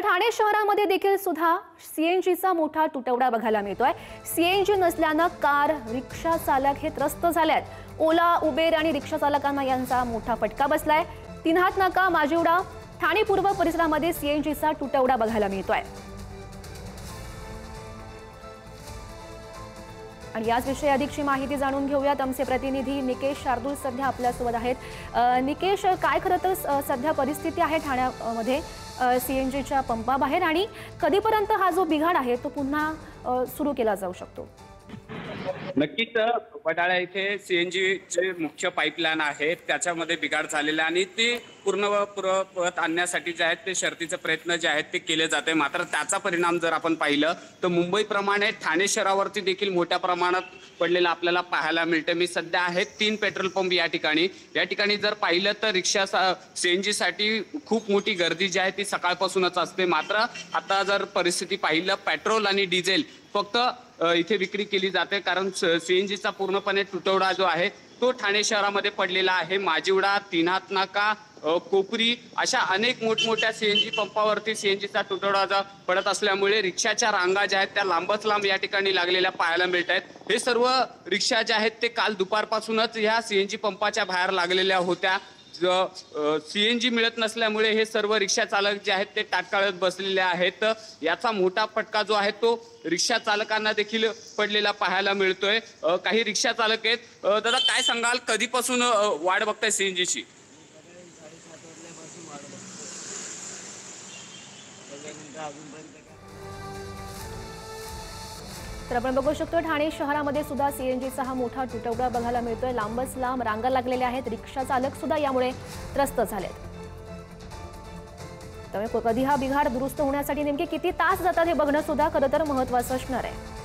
ठाणे शहरामध्ये देखील सुद्धा सीएनजीचा मोठा तुटवडा बघायला मिळतोय। सीएनजी नसल्याने कार, रिक्षा चालक हे त्रस्त झालेत। ओला, उबेर आणि रिक्षा चालकांना यांचा मोठा फटका बसलाय। तिन्हात नाका, माजिवडा, ठाणे पूर्व परिसरामध्ये सीएनजीचा तुटवडा बघायला मिळतोय। आणि याविषयी अधिकची माहिती जाणून घेऊयात। आमचे प्रतिनिधी निकेश शार्दूल सध्या आपल्यासोबत आहेत। निकेश, काय खरं तर सध्या परिस्थिती आहे ठाण्यामध्ये सीएनजीच्या पंपाबाहेर, आणि कधीपर्यंत हा जो बिघाड आहे तो पुन्हा सुरू केला जाऊ शकतो? नक्कीच वडाळा इथे सीएनजीचे मुख्य पाईपलाईन आहे, त्याच्यामध्ये बिघाड झालेला आणि ते पूर्ववत आणण्यासाठी जे आहेत ते शर्तीचे प्रयत्न जे आहेत ते केले जाते। मात्र त्याचा परिणाम जर आपण पाहिलं तर मुंबईप्रमाणे ठाणे शहरावरती देखील मोठ्या प्रमाणात पडलेला आपल्याला पाहायला मिळते। मी सध्या आहे 3 पेट्रोल पंप या ठिकाणी जर पाहिलं तर रिक्षा सीएनजी साठी खूप मोठी गर्दी जी आहे ती सकाळपासूनच असते। मात्र आता जर परिस्थिती पाहिलं, पेट्रोल आणि डिझेल फक्त इथे विक्री केली जाते, कारण सीएनजीचा पूर्णपणे तुटवडा जो आहे तो ठाणे शहरामध्ये पडलेला आहे। माजिवडा, तिन्हात नाका, कोपरी अशा अनेक मोठमोठ्या सीएनजी पंपावरती सीएनजीचा तुटवडा पडत असल्यामुळे रिक्षाच्या रांगा ज्या आहेत त्या लांबच लांब या ठिकाणी लागलेल्या पाहायला मिळत आहेत। हे सर्व रिक्षा ज्या आहेत ते काल दुपारपासूनच ह्या सीएनजी पंपाच्या बाहेर लागलेल्या होत्या। सीएनजी मिळत नसल्यामुळे हे सर्व रिक्षा चालक जे आहेत ते ताटकळत बसलेले आहेत। याचा मोठा फटका जो आहे तो रिक्षा चालकांना देखील पडलेला पाहायला मिळतोय। काही रिक्षा चालक आहेत। दादा, काय सांगाल, कधीपासून वाट बघताय सीएनजीची? तर आपण बघू शकतो ठाणे शहरामध्ये सुद्धा सीएनजीचा हा मोठा तुटवडा बघायला मिळतोय। लांबच लांब रांगा लागलेल्या आहेत। रिक्षा चालक सुद्धा यामुळे त्रस्त झालेत। त्यामुळे कधी हा बिघाड दुरुस्त होण्यासाठी नेमके किती तास जातात हे बघणं सुद्धा खरं तर महत्त्वाचं असणार आहे।